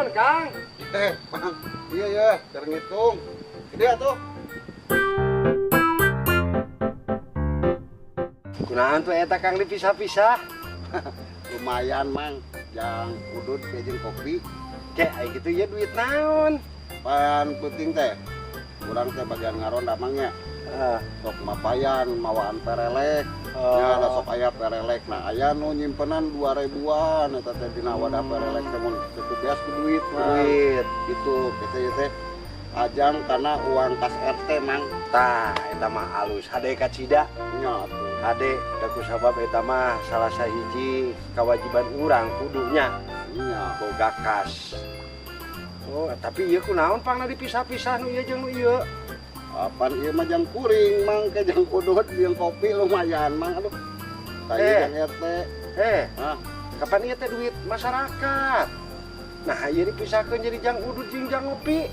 naon Kang? Bang. Iya ya, terhitung. Gede atuh. Kunaon tuh eta Kang dipisah-pisah? Lumayan, Mang. Yang udut jeung kopi. Cek aya gitu ya duit naon? Pan penting teh. Urang teh bagian ngaron damangnya. Sok mapayan mawaan perelek. Ya ada sok aya perelek. Nah, aya nu nyimpenan 2000-an eta teh dina wadah perelek teh mun cukup bias ku duit, Mang. Duit. Gitu, kita teh ajang karena uang kas RT, Mang. Tah, eta mah alus. Hade ka cida. Nya atuh. Hade, daku sabab eta mah salah sahiji kewajiban urang kudunya Nya. boga kas. Oh, tapi ieu kunaon pangna dipisah-pisah nu ieu jeung nu ieu? Apaan ieu mah jang kuring, Mang, ke jang udut jeung kopi lumayan, Mang. Aduh. Tadi jang RT. Hah? Kapan ieu teh duit masyarakat? Nah, ieu dipisahkeun jadi jang udut jeung jang ngopi.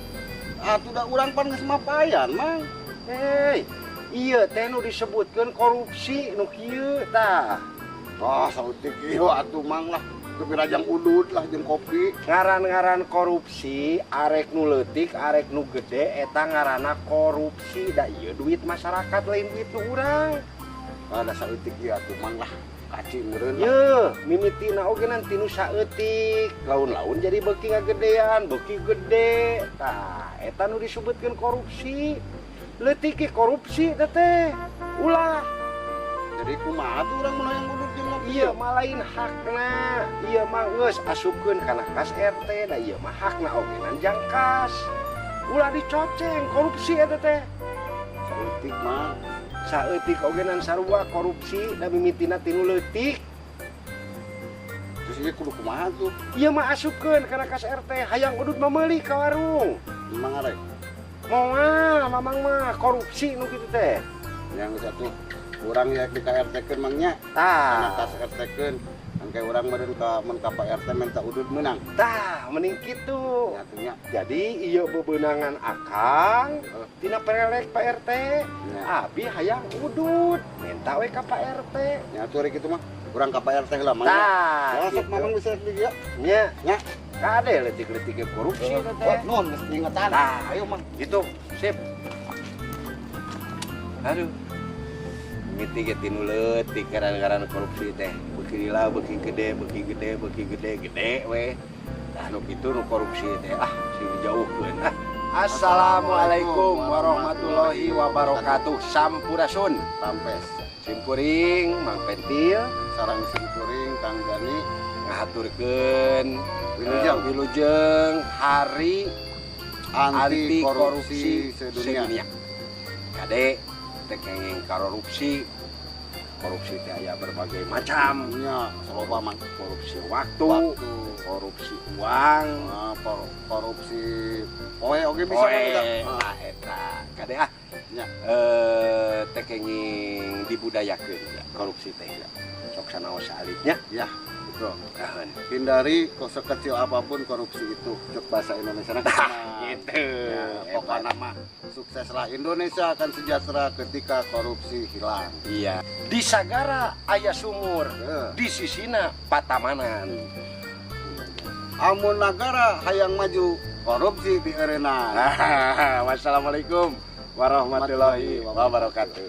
Atuh da urang pan geus mapayan, Mang. Iya teh nu disebutkeun korupsi nu kieu tah. Sautik ieu atuh, Mang lah. Kepira jang udut lah jeung kopi. Ngaran-ngaran korupsi arek nu leutik, arek nu gede eta ngaranna korupsi. Da ieu duit masyarakat lain duit nu urang. Da sautik ieu atuh, Mang lah. Kaci meureun. Yeuh, mimitina oge nanti nu saeutik. Laun-laun jadi beuki ngagedean, beuki gede. Tah, eta nu disebutkeun korupsi. Leutik ge korupsi teh. Ulah. Jadi kumaha tuh urang mun hayang udut jeung kopi? Iya mah lain hakna. Iya mah geus asupkeun kana kas RT da ieu mah hakna ogenan jang kas. Ulah dicoceng korupsi eta teh. Sautik, Mang. Saeutik ogenan sarua korupsi da mimitina tinu leutik. Terus ieu kudu kumaha tuh? Ieu mah asupkeun kana kas RT hayang udut meuli ka warung. Mang arek. Moal mamang mah korupsi nu kitu teh. Yang satu urang ya di KRT-keun Mangnya. Tah, Kas RT-keun. Angke urang meureun ka mun ka RT minta udut meunang. tah mending kitu. Nyatunya. Jadi ieu bebeunangan akang tina perelek Pak RT. Ya. Abi hayang udut, minta we ka Pak RT. Nyatu rek kitu mah. Urang ka RT heula Mang. Tah, Sok mamang bisa di dia. nya, Nya. kade leutik-leutik korupsi eta teh. Non mesti ingetan. Tah, Ayo Mang. gitu, sip. Aduh. Miti ge tinu leutik garan-garan korupsi teh. Beuki lila, beuki gede, gede we. Tah nu kitu nu korupsi teh sing dijauhkeun. Assalamualaikum warahmatullahi wabarakatuh. Sampurasun. Tampes. Simpuring Mang Pentil Sarang simkuring Kang Gani ngahaturkeun Wilujeng. Wilujeng Hari Anti korupsi sedunia. Kade teh kenging korupsi. Korupsi teh aya berbagai macam. Nya, loba Mang. Korupsi waktu, korupsi uang, Korupsi poe oge bisa Mang kita. Nah, eta kade Nya. teh kenging dibudayakeun ya, korupsi teh ya. Sok sanaos salibnya. Ya, betul. Kahan. Hindari sekecil apapun korupsi itu. Cek bahasa Indonesia Gitu. Ya, pokoknya mah sukseslah Indonesia akan sejahtera ketika korupsi hilang. Iya. Di sagara aya sumur, Ya. di sisina patamanan. Amun negara hayang maju, korupsi di arena. Wassalamualaikum warahmatullahi wabarakatuh.